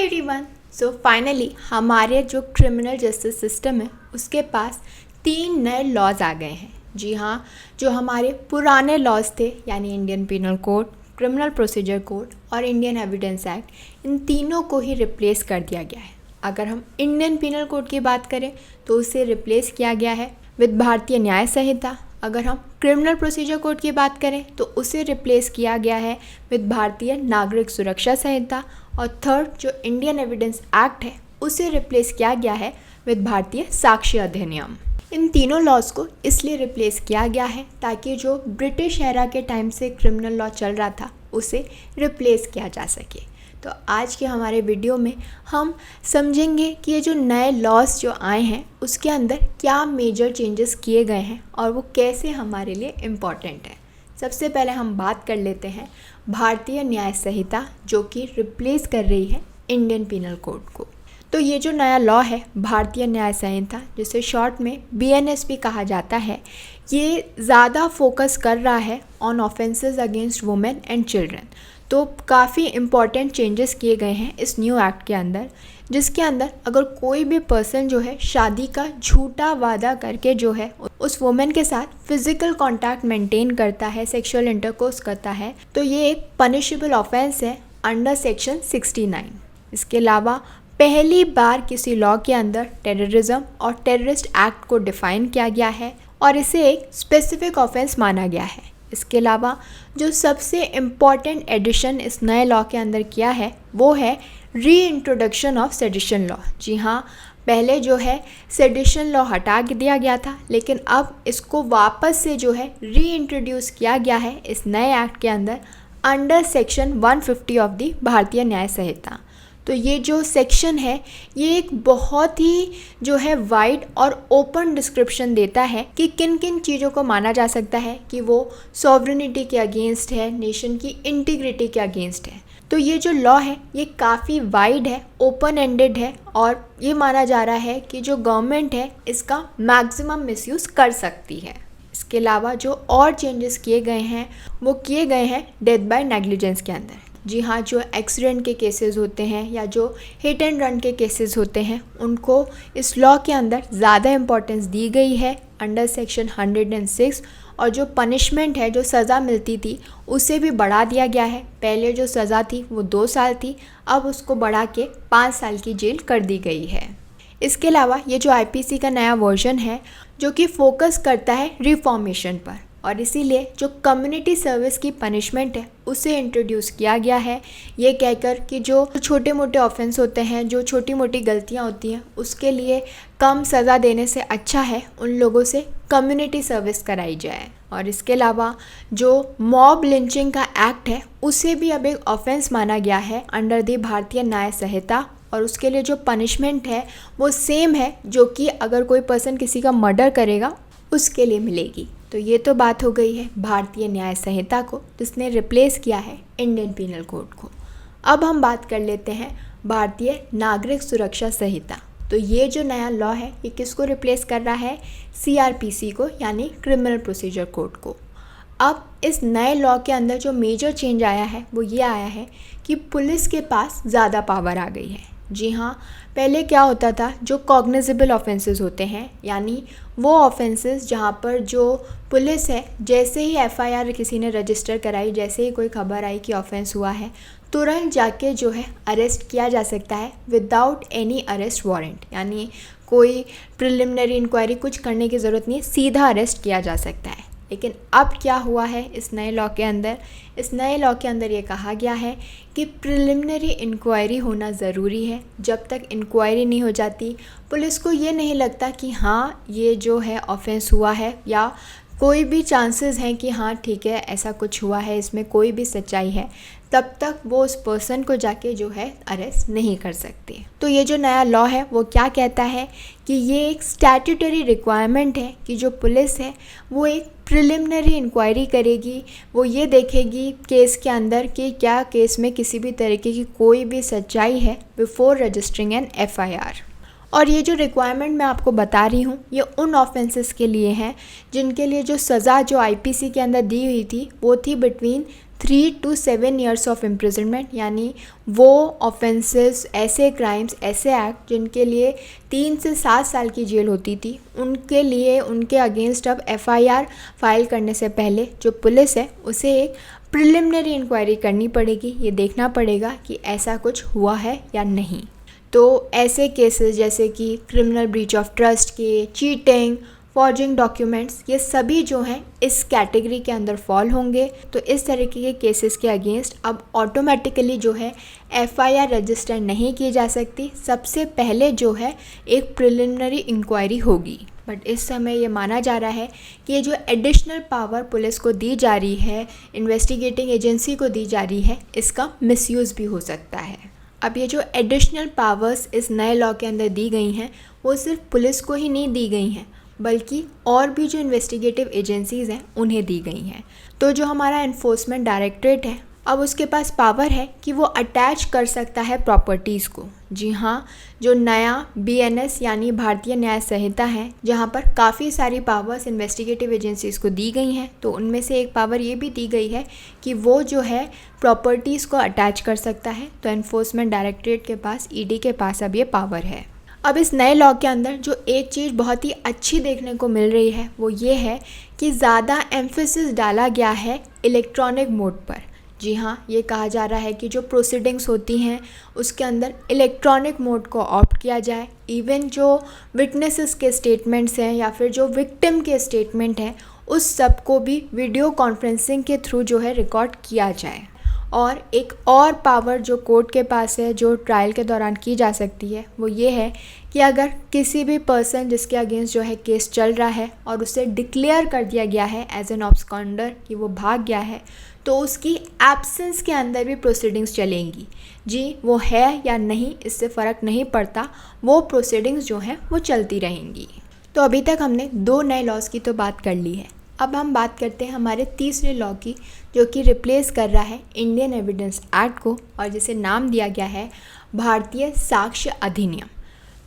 Everyone. So finally हमारे जो criminal justice system है उसके पास 3 नए लॉज आ गए हैं। जी हाँ, जो हमारे पुराने लॉज थे यानी Indian penal code, criminal procedure code और इंडियन एविडेंस एक्ट, इन तीनों को ही रिप्लेस कर दिया गया है। अगर हम इंडियन पिनल कोड की बात करें तो उसे रिप्लेस किया गया है विद भारतीय न्याय संहिता। अगर हम क्रिमिनल प्रोसीजर कोड की बात करें तो उसे रिप्लेस किया गया है विद भारतीय नागरिक सुरक्षा संहिता। और थर्ड जो इंडियन एविडेंस एक्ट है उसे रिप्लेस किया गया है विद भारतीय साक्ष्य अधिनियम। इन तीनों लॉज को इसलिए रिप्लेस किया गया है ताकि जो ब्रिटिश एरा के टाइम से क्रिमिनल लॉ चल रहा था उसे रिप्लेस किया जा सके। तो आज के हमारे वीडियो में हम समझेंगे कि ये जो नए लॉज जो आए हैं उसके अंदर क्या मेजर चेंजेस किए गए हैं और वो कैसे हमारे लिए इम्पॉर्टेंट है। सबसे पहले हम बात कर लेते हैं भारतीय न्याय संहिता, जो कि रिप्लेस कर रही है इंडियन पिनल कोड को। तो ये जो नया लॉ है भारतीय न्याय संहिता, जिसे शॉर्ट में BNS भी कहा जाता है, ये ज़्यादा फोकस कर रहा है on offences against women and children. तो काफ़ी इम्पॉर्टेंट चेंजेस किए गए हैं इस न्यू एक्ट के अंदर, जिसके अंदर अगर कोई भी पर्सन जो है शादी का झूठा वादा करके जो है उस वुमेन के साथ फिजिकल कांटेक्ट मेंटेन करता है, सेक्सुअल इंटरकोर्स करता है, तो ये एक पनिशेबल ऑफेंस है अंडर सेक्शन 69। इसके अलावा पहली बार किसी लॉ के अंदर टेररिज्म और टेररिस्ट एक्ट को डिफाइन किया गया है और इसे एक स्पेसिफिक ऑफेंस माना गया है। इसके अलावा जो सबसे इम्पॉर्टेंट एडिशन इस नए लॉ के अंदर किया है वो है री इंट्रोडक्शन ऑफ सेडिशन लॉ। जी हाँ, पहले जो है सेडिशन लॉ हटा दिया गया था, लेकिन अब इसको वापस से जो है री इंट्रोड्यूस किया गया है इस नए एक्ट के अंदर अंडर सेक्शन 150 ऑफ द भारतीय न्याय संहिता। तो ये जो सेक्शन है ये एक बहुत ही जो है वाइड और ओपन डिस्क्रिप्शन देता है कि किन किन चीज़ों को माना जा सकता है कि वो सॉवरेनिटी के अगेंस्ट है, नेशन की इंटीग्रिटी के अगेंस्ट है। तो ये जो लॉ है ये काफ़ी वाइड है, ओपन एंडेड है और ये माना जा रहा है कि जो गवर्नमेंट है इसका मैक्सिमम मिसयूज़ कर सकती है। इसके अलावा जो और चेंजेस किए गए हैं वो किए गए हैं डेथ बाय नेग्लिजेंस के अंदर। जी हाँ, जो एक्सीडेंट के केसेस होते हैं या जो हिट एंड रन के केसेस होते हैं उनको इस लॉ के अंदर ज़्यादा इम्पोर्टेंस दी गई है अंडर सेक्शन 106। और जो पनिशमेंट है, जो सज़ा मिलती थी उसे भी बढ़ा दिया गया है। पहले जो सज़ा थी वो 2 साल थी, अब उसको बढ़ा के 5 साल की जेल कर दी गई है। इसके अलावा ये जो IPC का नया वर्जन है जो कि फोकस करता है रिफॉर्मेशन पर, और इसीलिए जो कम्युनिटी सर्विस की पनिशमेंट है उसे इंट्रोड्यूस किया गया है, ये कहकर कि जो छोटे मोटे ऑफेंस होते हैं, जो छोटी मोटी गलतियां होती हैं, उसके लिए कम सज़ा देने से अच्छा है उन लोगों से कम्युनिटी सर्विस कराई जाए। और इसके अलावा जो मॉब लिंचिंग का एक्ट है उसे भी अब एक ऑफेंस माना गया है अंडर द भारतीय न्याय संहिता, और उसके लिए जो पनिशमेंट है वो सेम है जो कि अगर कोई पर्सन किसी का मर्डर करेगा उसके लिए मिलेगी। तो ये तो बात हो गई है भारतीय न्याय संहिता को, जिसने रिप्लेस किया है इंडियन पिनल कोड को। अब हम बात कर लेते हैं भारतीय नागरिक सुरक्षा संहिता। तो ये जो नया लॉ है ये किसको रिप्लेस कर रहा है? CRPC को, यानी क्रिमिनल प्रोसीजर कोड को। अब इस नए लॉ के अंदर जो मेजर चेंज आया है वो ये आया है कि पुलिस के पास ज़्यादा पावर आ गई है। जी हाँ, पहले क्या होता था, जो कॉग्निजेबल ऑफेंसेस होते हैं, यानी वो ऑफेंसेस जहाँ पर जो पुलिस है जैसे ही FIR किसी ने रजिस्टर कराई, जैसे ही कोई खबर आई कि ऑफेंस हुआ है, तुरंत जाके जो है अरेस्ट किया जा सकता है विदाउट एनी अरेस्ट वारंट, यानी कोई प्रिलिमिनरी इंक्वायरी कुछ करने की ज़रूरत नहीं है, सीधा अरेस्ट किया जा सकता है। लेकिन अब क्या हुआ है इस नए लॉ के अंदर? इस नए लॉ के अंदर ये कहा गया है कि प्रिलिमिनरी इंक्वायरी होना ज़रूरी है। जब तक इंक्वायरी नहीं हो जाती, पुलिस को ये नहीं लगता कि हाँ ये जो है ऑफेंस हुआ है या कोई भी चांसेस हैं कि हाँ ठीक है ऐसा कुछ हुआ है, इसमें कोई भी सच्चाई है, तब तक वो उस पर्सन को जाके जो है अरेस्ट नहीं कर सकते। तो ये जो नया लॉ है वो क्या कहता है कि ये एक स्टैट्यूटरी रिक्वायरमेंट है कि जो पुलिस है वो एक प्रिलिमिनरी इंक्वायरी करेगी, वो ये देखेगी केस के अंदर कि क्या केस में किसी भी तरीके की कोई भी सच्चाई है बिफोर रजिस्टरिंग एन FIR। और ये जो रिक्वायरमेंट मैं आपको बता रही हूँ ये उन ऑफेंसेस के लिए हैं जिनके लिए जो सज़ा जो IPC के अंदर दी हुई थी वो थी between 3 to 7 years of imprisonment, यानी वो ऑफेंसेस, ऐसे क्राइम्स, ऐसे एक्ट जिनके लिए 3 से 7 साल की जेल होती थी, उनके लिए उनके अगेंस्ट अब FIR फाइल करने से पहले जो पुलिस है उसे एक प्रिलिमिनरी इंक्वायरी करनी पड़ेगी। ये देखना पड़ेगा कि ऐसा कुछ हुआ है या नहीं। तो ऐसे केसेस जैसे कि क्रिमिनल ब्रीच ऑफ ट्रस्ट के, चीटिंग, फॉर्जिंग डॉक्यूमेंट्स, ये सभी जो हैं इस कैटेगरी के अंदर फॉल होंगे। तो इस तरीके के केसेस के अगेंस्ट अब ऑटोमेटिकली जो है FIR रजिस्टर नहीं की जा सकती। सबसे पहले जो है एक प्रिलिमिनरी इंक्वायरी होगी। बट इस समय ये माना जा रहा है कि ये जो एडिशनल पावर पुलिस को दी जा रही है, इन्वेस्टिगेटिंग एजेंसी को दी जा रही है, इसका मिसयूज़ भी हो सकता है। अब ये जो एडिशनल पावर्स इस नए लॉ के अंदर दी गई हैं, वो सिर्फ पुलिस को ही नहीं दी गई हैं, बल्कि और भी जो इन्वेस्टिगेटिव एजेंसीज़ हैं उन्हें दी गई हैं। तो जो हमारा एनफोर्समेंट डायरेक्टरेट है, अब उसके पास पावर है कि वो अटैच कर सकता है प्रॉपर्टीज़ को। जी हाँ, जो नया BNS यानी भारतीय न्याय संहिता है, जहाँ पर काफ़ी सारी पावर्स इन्वेस्टिगेटिव एजेंसीज़ को दी गई हैं, तो उनमें से एक पावर ये भी दी गई है कि वो जो है प्रॉपर्टीज़ को अटैच कर सकता है। तो एनफोर्समेंट डायरेक्टरेट के पास, ED के पास अब ये पावर है। अब इस नए लॉ के अंदर जो एक चीज़ बहुत ही अच्छी देखने को मिल रही है वो ये है कि ज़्यादा एम्फेसिस डाला गया है इलेक्ट्रॉनिक मोड पर। जी हाँ, ये कहा जा रहा है कि जो प्रोसीडिंग्स होती हैं उसके अंदर इलेक्ट्रॉनिक मोड को ऑप्ट किया जाए। इवन जो विटनेसेस के स्टेटमेंट्स हैं या फिर जो विक्टिम के स्टेटमेंट हैं, उस सब को भी वीडियो कॉन्फ्रेंसिंग के थ्रू जो है रिकॉर्ड किया जाए। और एक और पावर जो कोर्ट के पास है, जो ट्रायल के दौरान की जा सकती है, वो ये है कि अगर किसी भी पर्सन जिसके अगेंस्ट जो है केस चल रहा है और उसे डिक्लेयर कर दिया गया है एज एन ऑब्सकॉन्डर कि वो भाग गया है, तो उसकी एब्सेंस के अंदर भी प्रोसीडिंग्स चलेंगी। जी, वो है या नहीं इससे फ़र्क नहीं पड़ता, वो प्रोसीडिंग्स जो हैं वो चलती रहेंगी। तो अभी तक हमने 2 नए लॉज की तो बात कर ली है। अब हम बात करते हैं हमारे तीसरे लॉ की, जो कि रिप्लेस कर रहा है इंडियन एविडेंस एक्ट को और जिसे नाम दिया गया है भारतीय साक्ष्य अधिनियम।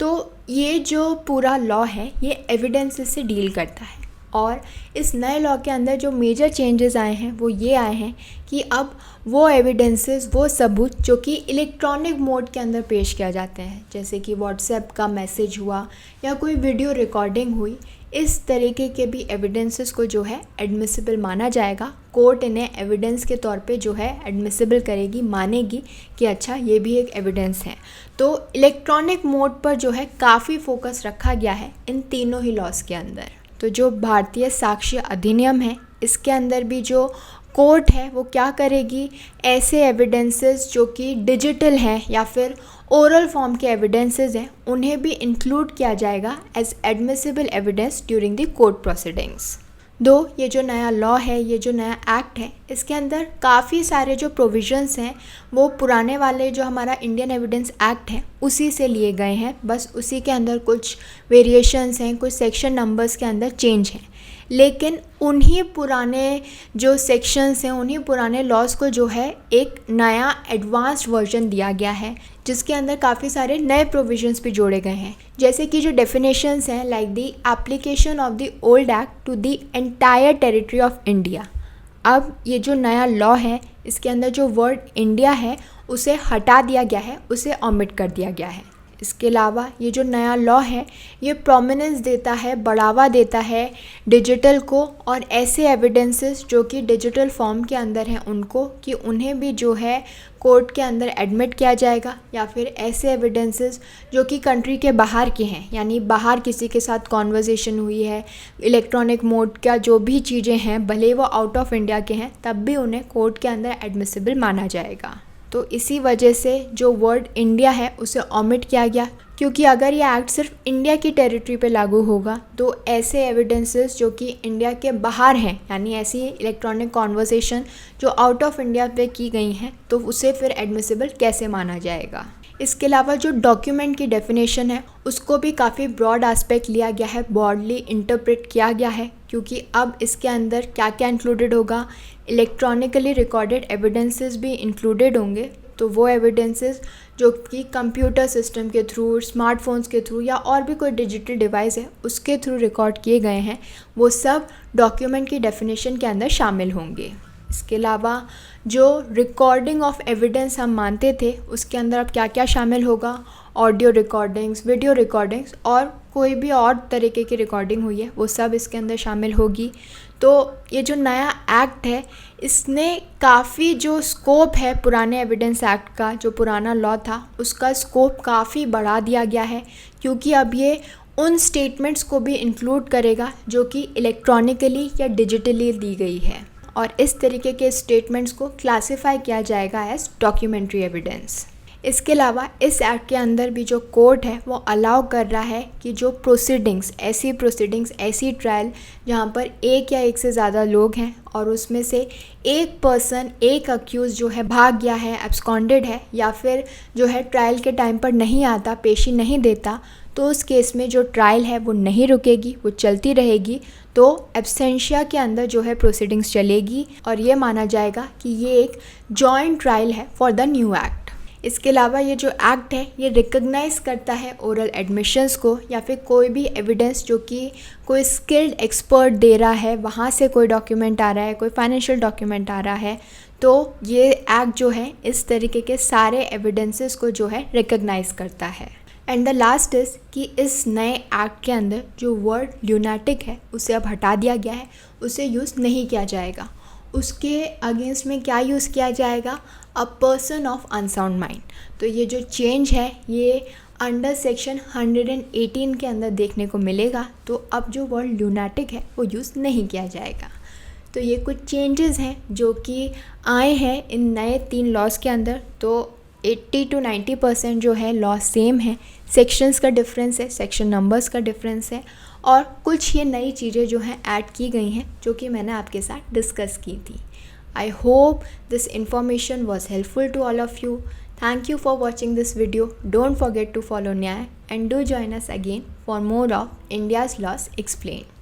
तो ये जो पूरा लॉ है ये एविडेंसेस से डील करता है। और इस नए लॉ के अंदर जो मेजर चेंजेस आए हैं वो ये आए हैं कि अब वो एविडेंसेस, वो सबूत जो कि इलेक्ट्रॉनिक मोड के अंदर पेश किया जाते हैं, जैसे कि व्हाट्सएप का मैसेज हुआ या कोई वीडियो रिकॉर्डिंग हुई, इस तरीके के भी एविडेंसेस को जो है एडमिसिबल माना जाएगा। कोर्ट इन्हें एविडेंस के तौर पे जो है एडमिसिबल करेगी, मानेगी कि अच्छा ये भी एक एविडेंस है। तो इलेक्ट्रॉनिक मोड पर जो है काफ़ी फोकस रखा गया है इन तीनों ही लॉज के अंदर। तो जो भारतीय साक्ष्य अधिनियम है, इसके अंदर भी जो कोर्ट है वो क्या करेगी, ऐसे एविडेंसेस जो कि डिजिटल हैं या फिर ओरल फॉर्म के एविडेंसेस हैं, उन्हें भी इंक्लूड किया जाएगा as admissible evidence during the court proceedings. दो ये जो नया लॉ है, ये जो नया एक्ट है, इसके अंदर काफ़ी सारे जो प्रोविजंस हैं वो पुराने वाले जो हमारा इंडियन एविडेंस एक्ट है उसी से लिए गए हैं। बस उसी के अंदर कुछ वेरिएशंस हैं, कुछ सेक्शन नंबर्स के अंदर चेंज हैं, लेकिन उन्हीं पुराने जो सेक्शंस हैं, उन्हीं पुराने लॉज को जो है एक नया एडवांस्ड वर्जन दिया गया है, जिसके अंदर काफ़ी सारे नए प्रोविजंस भी जोड़े गए हैं। जैसे कि जो डेफिनेशंस हैं, like the application of the old act to the entire territory of India. अब ये जो नया लॉ है, इसके अंदर जो वर्ड इंडिया है उसे हटा दिया गया है, उसे ओमिट कर दिया गया है। इसके अलावा ये जो नया लॉ है ये प्रोमिनेंस देता है, बढ़ावा देता है डिजिटल को और ऐसे एविडेंसेस जो कि डिजिटल फॉर्म के अंदर हैं उनको, कि उन्हें भी जो है कोर्ट के अंदर एडमिट किया जाएगा। या फिर ऐसे एविडेंसेस जो कि कंट्री के बाहर के हैं, यानी बाहर किसी के साथ कॉन्वर्जेशन हुई है, इलेक्ट्रॉनिक मोड का जो भी चीज़ें हैं, भले वो आउट ऑफ इंडिया के हैं, तब भी उन्हें कोर्ट के अंदर एडमिसिबल माना जाएगा। तो इसी वजह से जो वर्ड इंडिया है उसे ओमिट किया गया, क्योंकि अगर ये एक्ट सिर्फ इंडिया की टेरिटरी पे लागू होगा तो ऐसे एविडेंसेस जो कि इंडिया के बाहर हैं, यानी ऐसी इलेक्ट्रॉनिक कॉन्वर्सेशन जो आउट ऑफ इंडिया पे की गई हैं, तो उसे फिर एडमिसिबल कैसे माना जाएगा। इसके अलावा जो डॉक्यूमेंट की डेफिनेशन है उसको भी काफ़ी ब्रॉड एस्पेक्ट लिया गया है, ब्रॉडली इंटरप्रेट किया गया है, क्योंकि अब इसके अंदर क्या क्या इंक्लूडेड होगा, इलेक्ट्रॉनिकली रिकॉर्डेड एविडेंसेस भी इंक्लूडेड होंगे। तो वो एविडेंसेस जो कि कंप्यूटर सिस्टम के थ्रू, स्मार्टफोन्स के थ्रू या और भी कोई डिजिटल डिवाइस है उसके थ्रू रिकॉर्ड किए गए हैं, वो सब डॉक्यूमेंट की डेफिनेशन के अंदर शामिल होंगे। इसके अलावा जो रिकॉर्डिंग ऑफ एविडेंस हम मानते थे उसके अंदर अब क्या क्या शामिल होगा, ऑडियो रिकॉर्डिंग्स, वीडियो रिकॉर्डिंग्स और कोई भी और तरीके की रिकॉर्डिंग हुई है वो सब इसके अंदर शामिल होगी। तो ये जो नया एक्ट है इसने काफ़ी जो स्कोप है पुराने एविडेंस एक्ट का, जो पुराना लॉ था उसका स्कोप काफ़ी बढ़ा दिया गया है, क्योंकि अब ये उन स्टेटमेंट्स को भी इंक्लूड करेगा जो कि इलेक्ट्रॉनिकली या डिजिटली दी गई है, और इस तरीके के स्टेटमेंट्स को क्लासिफाई किया जाएगा एज डॉक्यूमेंट्री एविडेंस। इसके अलावा इस एक्ट के अंदर भी जो कोर्ट है वो अलाउ कर रहा है कि जो प्रोसीडिंग्स, ऐसी ट्रायल जहाँ पर एक या एक से ज़्यादा लोग हैं और उसमें से एक पर्सन, एक अक्यूज़ जो है भाग गया है, एब्सकॉन्डेड है, या फिर जो है ट्रायल के टाइम पर नहीं आता, पेशी नहीं देता, तो उस केस में जो ट्रायल है वो नहीं रुकेगी, वो चलती रहेगी। तो एब्सेंशिया के अंदर जो है प्रोसीडिंग्स चलेगी और ये माना जाएगा कि ये एक जॉइंट ट्रायल है फॉर द न्यू एक्ट। इसके अलावा ये जो एक्ट है ये रिकग्नाइज़ करता है ओरल एडमिशंस को, या फिर कोई भी एविडेंस जो कि कोई स्किल्ड एक्सपर्ट दे रहा है, वहाँ से कोई डॉक्यूमेंट आ रहा है, कोई फाइनेंशियल डॉक्यूमेंट आ रहा है, तो ये एक्ट जो है इस तरीके के सारे एविडेंसेस को जो है रिकग्नाइज़ करता है। एंड द लास्ट इज़ कि इस नए एक्ट के अंदर जो वर्ड ल्यूनाटिक है उसे अब हटा दिया गया है, उसे यूज़ नहीं किया जाएगा। उसके अगेंस्ट में क्या यूज़ किया जाएगा, a person of unsound mind. तो ये जो चेंज है ये अंडर सेक्शन 118 के अंदर देखने को मिलेगा। तो अब जो वर्ड ल्यूनाटिक है वो यूज़ नहीं किया जाएगा। तो ये कुछ चेंजेस हैं जो कि आए हैं इन नए 3 लॉज के अंदर। तो 80 to 90% जो है लॉ सेम है, सेक्शंस का डिफरेंस है, सेक्शन नंबर्स का डिफरेंस है, और कुछ ये नई चीज़ें जो हैं ऐड की गई हैं जो कि मैंने आपके साथ डिस्कस की थी। I hope this information was helpful to all of you. Thank you for watching this video. Don't forget to follow Nyay and do join us again for more of India's Laws Explained.